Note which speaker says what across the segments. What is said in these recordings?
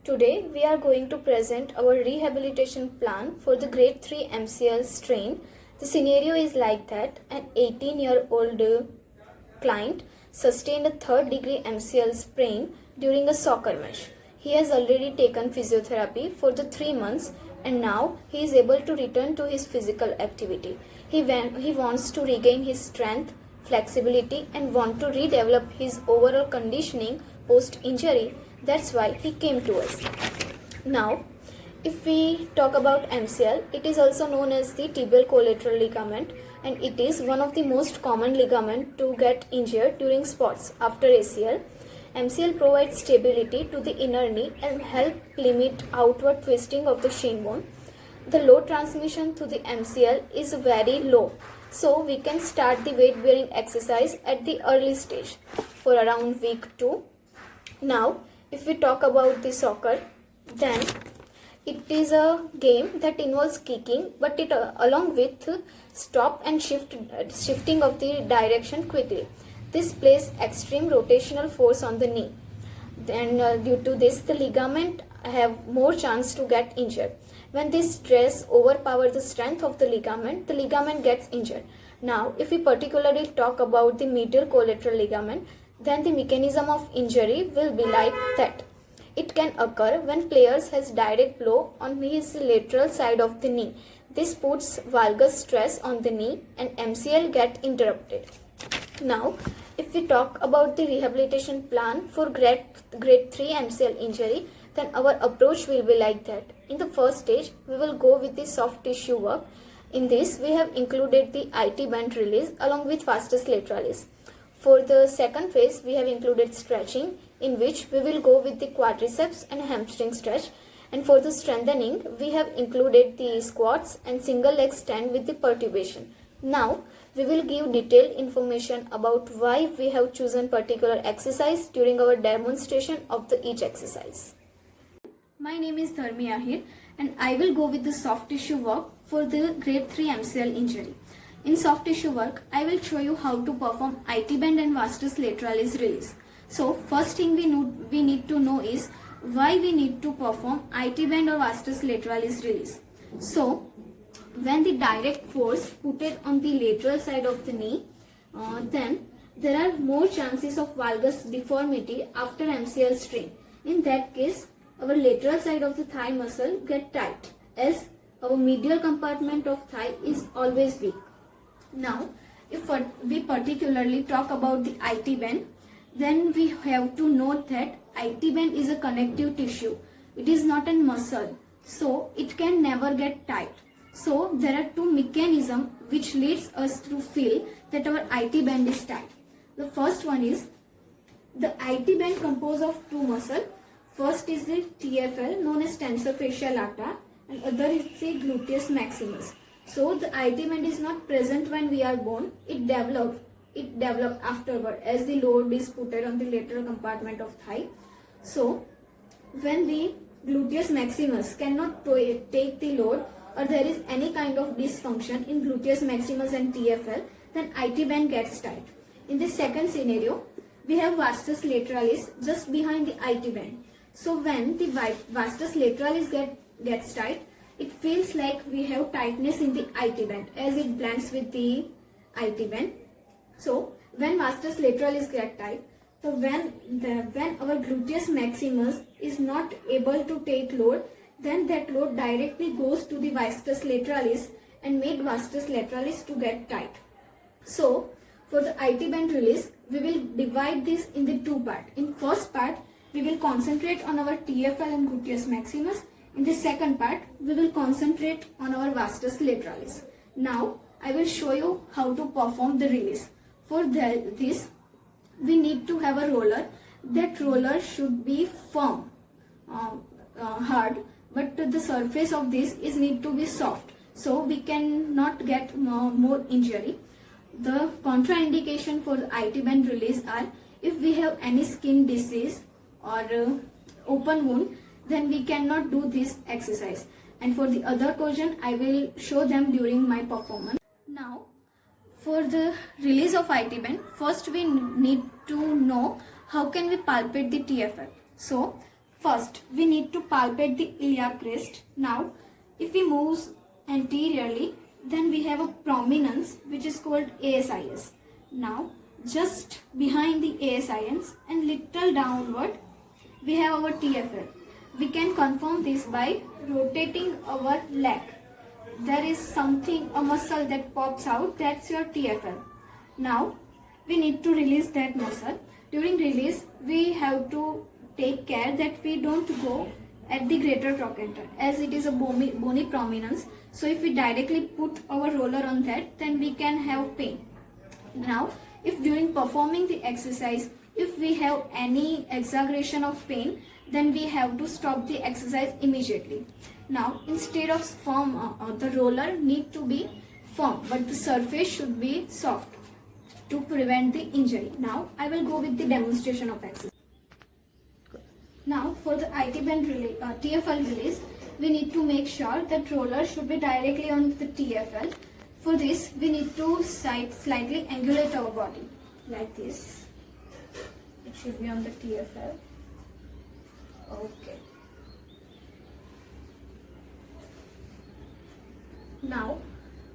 Speaker 1: Today we are going to present our rehabilitation plan for the grade 3 MCL strain. The scenario is like that an 18-year-old client sustained a 3rd degree MCL sprain during a soccer match. He has already taken physiotherapy for the 3 months and now he is able to return to his physical activity. He wants to regain his strength, flexibility and want to redevelop his overall conditioning post-injury. That's why he came to us. Now, if we talk about MCL, it is also known as the tibial collateral ligament and it is one of the most common ligament to get injured during sports after ACL. MCL provides stability to the inner knee and help limit outward twisting of the shin bone. The load transmission to the MCL is very low, so we can start the weight bearing exercise at the early stage for around week 2. Now, if we talk about the soccer, then it is a game that involves kicking, but it along with stop and shifting of the direction quickly. This places extreme rotational force on the knee. Then due to this, the ligament have more chance to get injured. When this stress overpowers the strength of the ligament gets injured. Now, if we particularly talk about the medial collateral ligament, then the mechanism of injury will be like that. It can occur when players has direct blow on his lateral side of the knee. This puts valgus stress on the knee and MCL get interrupted. Now, if we talk about the rehabilitation plan for grade 3 MCL injury, then our approach will be like that. In the first stage, we will go with the soft tissue work. In this, we have included the IT band release along with vastus lateralis. For the second phase, we have included stretching, in which we will go with the quadriceps and hamstring stretch. And for the strengthening, we have included the squats and single leg stand with the perturbation. Now, we will give detailed information about why we have chosen particular exercise during our demonstration of each exercise. My name is Dharmi Ahir and I will go with the soft tissue work for the grade 3 MCL injury. In soft tissue work, I will show you how to perform IT band and vastus lateralis release. So, first thing we need to know is why we need to perform IT band or vastus lateralis release. So, when the direct force put it on the lateral side of the knee, then there are more chances of valgus deformity after MCL strain. In that case, our lateral side of the thigh muscle get tight as our medial compartment of thigh is always weak. Now, if we particularly talk about the IT band, then we have to note that IT band is a connective tissue. It is not a muscle, so it can never get tight. So, there are two mechanisms which leads us to feel that our IT band is tight. The first one is the IT band composed of two muscles. First is the TFL known as tensor fasciae lata and other is the gluteus maximus. So the IT band is not present when we are born. It developed afterward as the load is put on the lateral compartment of thigh. So when the gluteus maximus cannot take the load or there is any kind of dysfunction in gluteus maximus and TFL, then IT band gets tight. In the second scenario, we have vastus lateralis just behind the IT band. So when the vastus lateralis gets tight, it feels like we have tightness in the IT band as it blends with the IT band. So when vastus lateralis get tight, so when our gluteus maximus is not able to take load, then that load directly goes to the vastus lateralis and make vastus lateralis to get tight. So for the IT band release, we will divide this in the two parts. In first part, we will concentrate on our TFL and gluteus maximus. In the second part, we will concentrate on our vastus lateralis. Now, I will show you how to perform the release. For this, we need to have a roller. That roller should be firm, hard, but the surface of this need to be soft. So, we cannot get more injury. The contraindication for the IT band release are if we have any skin disease or open wound, then we cannot do this exercise. And for the other question, I will show them during my performance. Now, for the release of IT band, first we need to know how can we palpate the TFL. So, First, we need to palpate the iliac crest. Now, if we move anteriorly, then we have a prominence which is called ASIS. Now, just behind the ASIS and little downward, we have our TFL. We can confirm this by rotating our leg. There is something, a muscle that pops out, that's your TFL. Now, we need to release that muscle. During release, we have to take care that we don't go at the greater trochanter, as it is a bony prominence. So if we directly put our roller on that, then we can have pain. Now, if during performing the exercise, if we have any exaggeration of pain, then we have to stop the exercise immediately. Now, instead of firm, the roller need to be firm, but the surface should be soft to prevent the injury. Now, I will go with the demonstration of exercise. Now, for the IT band TFL release, we need to make sure that roller should be directly on the TFL. For this, we need to slightly angulate our body like this. It should be on the TFL. Okay. Now,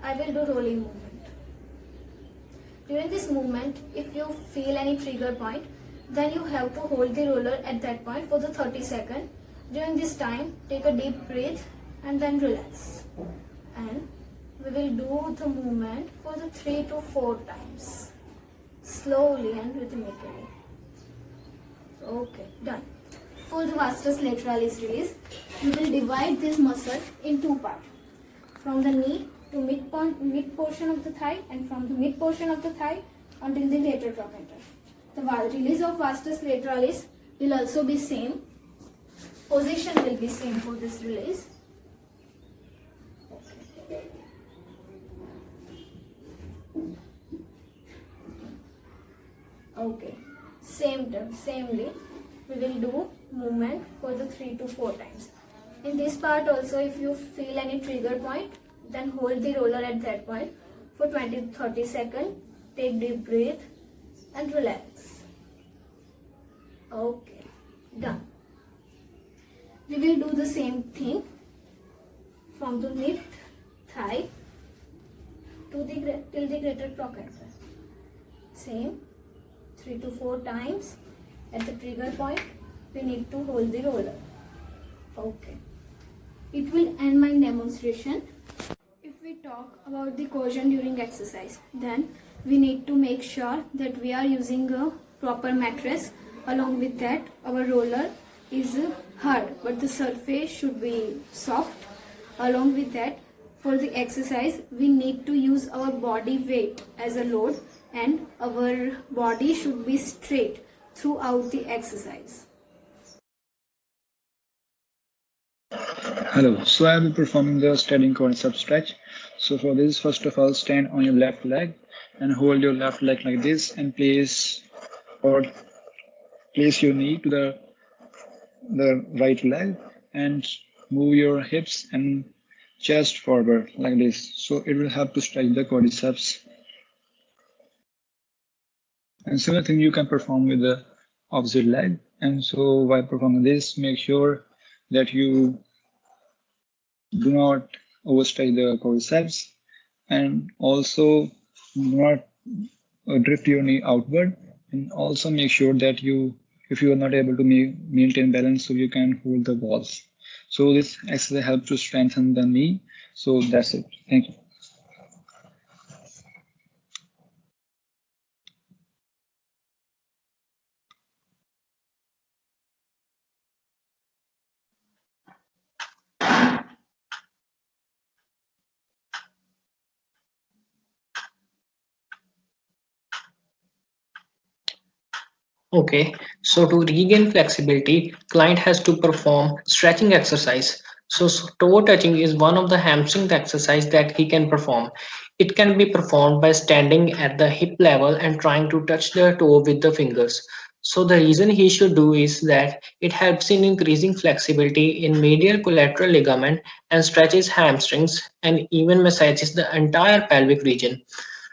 Speaker 1: I will do rolling movement. During this movement, if you feel any trigger point, then you have to hold the roller at that point for the 30 seconds. During this time, take a deep breath and then relax. And we will do the movement for the 3 to 4 times, slowly and rhythmically. Okay, done. For the vastus lateralis release, we will divide this muscle in 2 parts. From the knee to mid portion of the thigh, and from the mid portion of the thigh until the greater trochanter. The release of vastus lateralis will also be same. Position will be same for this release. Okay. Samely, we will do movement for the 3 to 4 times. In this part also, if you feel any trigger point, then hold the roller at that point for 20 to 30 seconds. Take deep breath and relax. Okay, done. We will do the same thing from the mid thigh to till the greater trochanter. Same, 3 to 4 times. At the trigger point, we need to hold the roller. Okay. It will end my demonstration. If we talk about the cohesion during exercise, then we need to make sure that we are using a proper mattress. Along with that, our roller is hard, but the surface should be soft. Along with that, for the exercise, we need to use our body weight as a load, and our body should be straight throughout the exercise.
Speaker 2: Hello, so I will be performing the standing quadricep stretch. So for this, first of all, stand on your left leg and hold your left leg like this, and place your knee to the right leg and move your hips and chest forward like this. So it will help to stretch the quadriceps. And similar thing you can perform with the opposite leg. And so while performing this, make sure that you do not overstretch the quadriceps, and also do not drift your knee outward, and also make sure that if you are not able to maintain balance, so you can hold the walls. So this exercise helps to strengthen the knee. So that's it. Thank you.
Speaker 3: Okay, so to regain flexibility, client has to perform stretching exercise. So toe touching is one of the hamstring exercise that he can perform. It can be performed by standing at the hip level and trying to touch the toe with the fingers. So the reason he should do is that it helps in increasing flexibility in medial collateral ligament and stretches hamstrings and even massages the entire pelvic region.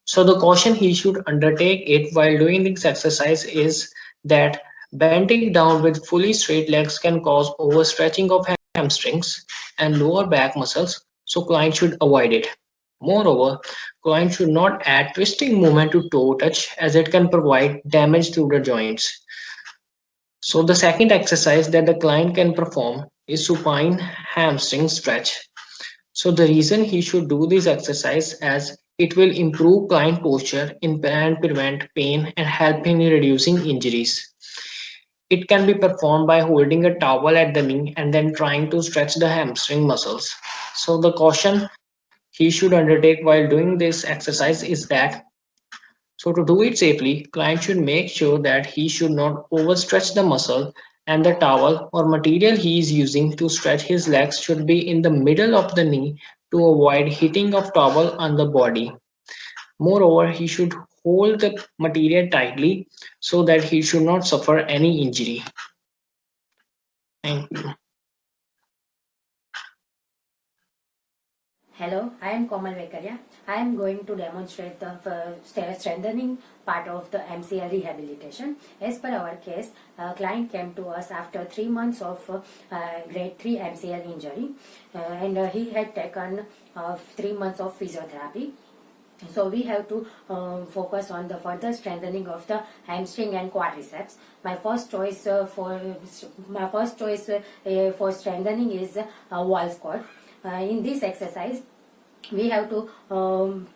Speaker 3: So the caution he should undertake it while doing this exercise is that Bending down with fully straight legs can cause overstretching of hamstrings and lower back muscles, so client should avoid it. Moreover, client should not add twisting movement to toe touch as it can provide damage to the joints. So the second exercise that the client can perform is supine hamstring stretch. So the reason he should do this exercise as it will improve client posture and prevent pain and help in reducing injuries. It can be performed by holding a towel at the knee and then trying to stretch the hamstring muscles. So the caution he should undertake while doing this exercise is that so to do it safely, client should make sure that he should not overstretch the muscle and the towel or material he is using to stretch his legs should be in the middle of the knee to avoid hitting of towel on the body. Moreover, he should hold the material tightly so that he should not suffer any injury. Thank you.
Speaker 4: Hello, I am Komal Vekaria. I am going to demonstrate the strengthening part of the MCL rehabilitation. As per our case, a client came to us after 3 months of grade 3 MCL injury and he had taken 3 months of physiotherapy. So we have to focus on the further strengthening of the hamstring and quadriceps. My first choice for strengthening is wall squat. In this exercise, we have to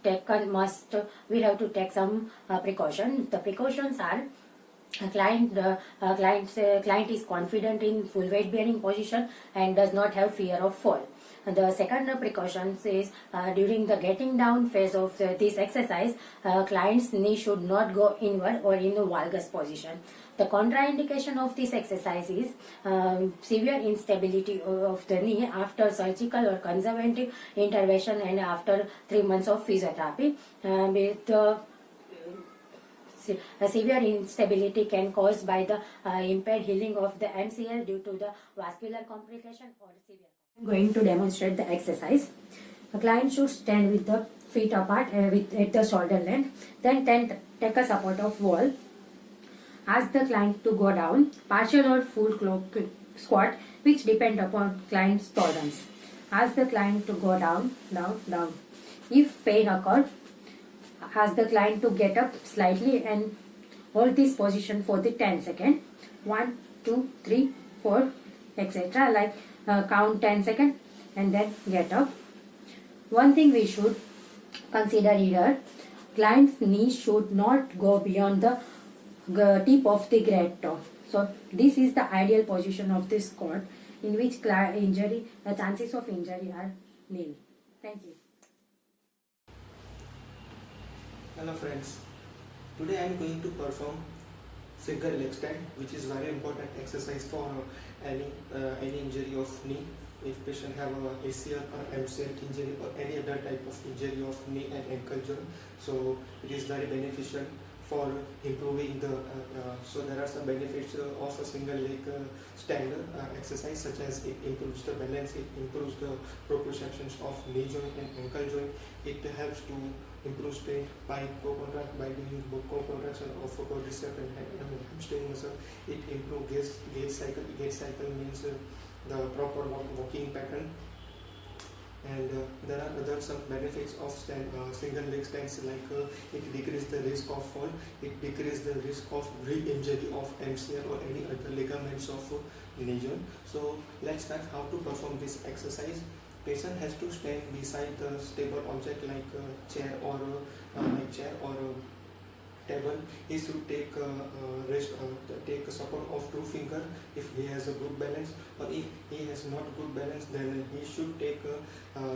Speaker 4: take some precaution. The precautions are client is confident in full weight bearing position and does not have fear of fall. The second precaution is during the getting down phase of this exercise, client's knee should not go inward or in a valgus position. The contraindication of this exercise is severe instability of the knee after surgical or conservative intervention and after 3 months of physiotherapy. With severe instability can caused by the impaired healing of the MCL due to the vascular complication or severe. I'm going to demonstrate the exercise. A client should stand with the feet apart at the shoulder length. Then take a support of wall. Ask the client to go down, partial or full squat, which depend upon client's tolerance. Ask the client to go down, down, down. If pain occurs, ask the client to get up slightly and hold this position for the 10 seconds. 1, 2, 3, 4, etc. Like count 10 seconds and then get up. One thing we should consider here, client's knee should not go beyond the tip of the great toe. So this is the ideal position of this squat in which the chances of injury are nil. Thank you.
Speaker 5: Hello friends, today I am going to perform single leg stand, which is very important exercise for any injury of knee. If patient have a ACL or MCL injury or any other type of injury of knee and ankle joint, so it is very beneficial for improving the so there are some benefits of a single leg stand exercise, such as it improves the balance, it improves the proprioceptions of knee joint and ankle joint, it helps to improve strength by by doing co-contraction of quadricep and hamstring muscle, it improves gait cycle. Gait cycle means the proper walking pattern. And there are other some benefits of single leg stands, like it decreases the risk of fall, it decreases the risk of re-injury of MCL or any other ligaments of knee joint. So let's start how to perform this exercise. Patient has to stand beside the stable object like chair or table. He should take take a support of 2 fingers if he has a good balance, or if he has not good balance, then he should take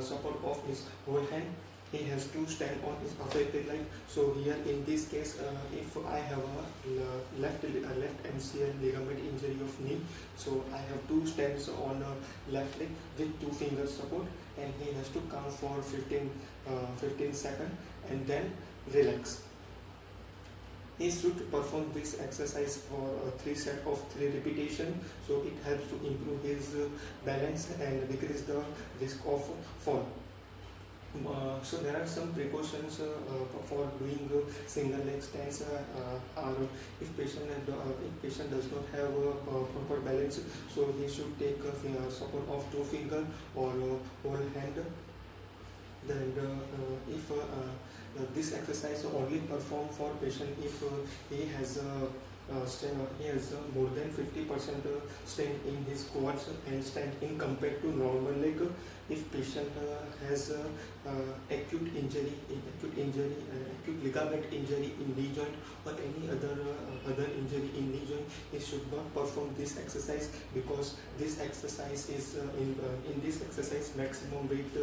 Speaker 5: support of his whole hand. He has to stand on his affected leg. So here in this case, if I have a left MCL ligament injury of knee, so I have 2 stands on left leg with 2 fingers support, and he has to count for 15 seconds and then relax. He should perform this exercise for 3 sets of 3 repetitions, so it helps to improve his balance and decrease the risk of fall. So there are some precautions for doing single leg stands. Are if patient does not have proper balance, so he should take support of two finger or whole hand. Then if this exercise only perform for patient if he has more than 50% strength in his quads and strength in compared to normal leg. If patient has acute injury, acute ligament injury in knee joint or any other injury in knee joint, he should not perform this exercise, because this exercise is in this exercise maximum weight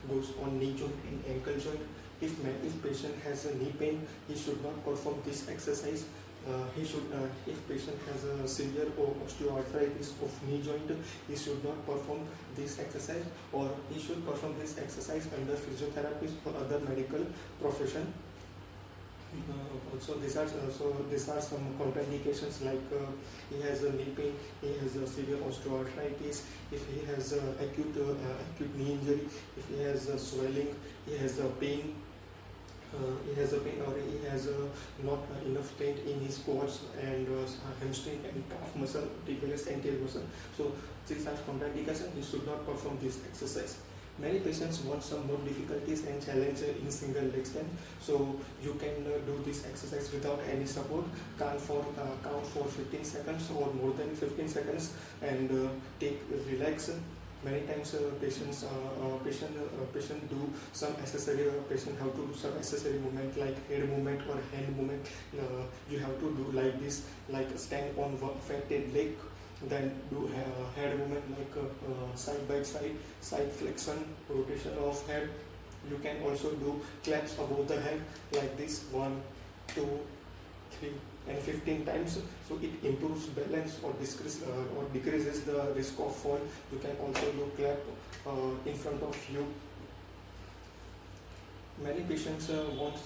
Speaker 5: goes on knee joint and ankle joint. If patient has a knee pain, he should not perform this exercise. If patient has a severe osteoarthritis of knee joint, he should not perform this exercise, or he should perform this exercise under physiotherapist or other medical profession. These are some contraindications, like he has a knee pain, he has a severe osteoarthritis, if he has acute knee injury, if he has swelling, he has a pain, or he has not enough strength in his quads and hamstring and calf muscle, tibialis anterior muscle. So these are contraindications. He should not perform this exercise. Many patients want some more difficulties and challenge in single leg stand. So you can do this exercise without any support. Count for 15 seconds or more than 15 seconds, and relax. Many times patient do some accessory. Patient have to do some accessory movement like head movement or hand movement. You have to do like this, like stand on one flatted leg, then do head movement like side by side flexion, rotation of head. You can also do claps above the head like this, 1, 2, 3 and 15 times. So it improves balance or decreases the risk of fall. You can also do clap in front of you. Many patients want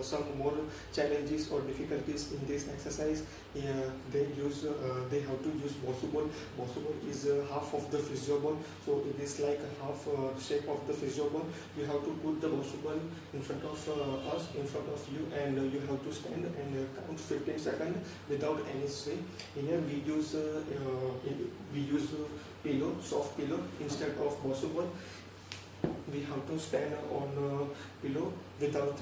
Speaker 5: some more challenges or difficulties in this exercise. They have to use bosu ball. Bosu ball is half of the physio ball, so it is like a half shape of the physio ball. You have to put the bosu ball in front of us, in front of you, and you have to stand and count 15 seconds without any sway. Here we use pillow, soft pillow instead of bosu ball. We have to stand on pillow without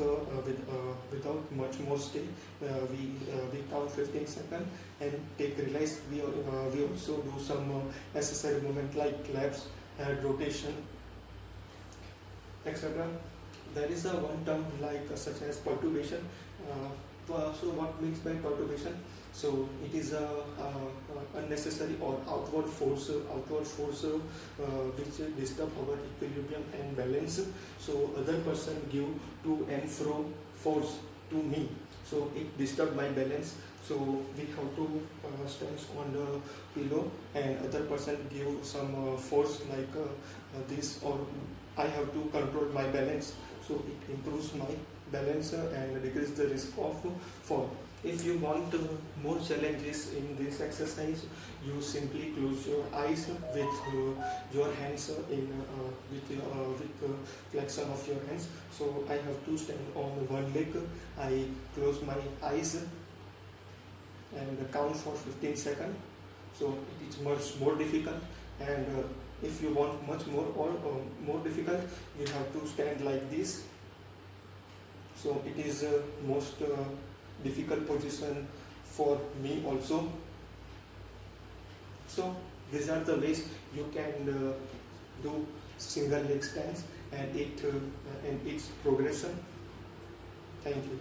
Speaker 5: much more stay. We count 15 seconds and take release. We also do some accessory movement like claps, head rotation, etc. There is a one term like such as perturbation. So what means by perturbation? So it is a unnecessary or outward force which disturb our equilibrium and balance. So other person give to and fro force to me, so it disturb my balance. So we have to stand on the pillow, and other person give some force like this, or I have to control my balance. So it improves my balance and decrease the risk of fall. If you want more challenges in this exercise, you simply close your eyes with your hands with flexion of your hands. So I have to stand on one leg. I close my eyes and count for 15 seconds. So it is much more difficult, and if you want much more or more difficult, you have to stand like this. So it is most difficult position for me also. So these are the ways you can do single leg stands and its progression. Thank you.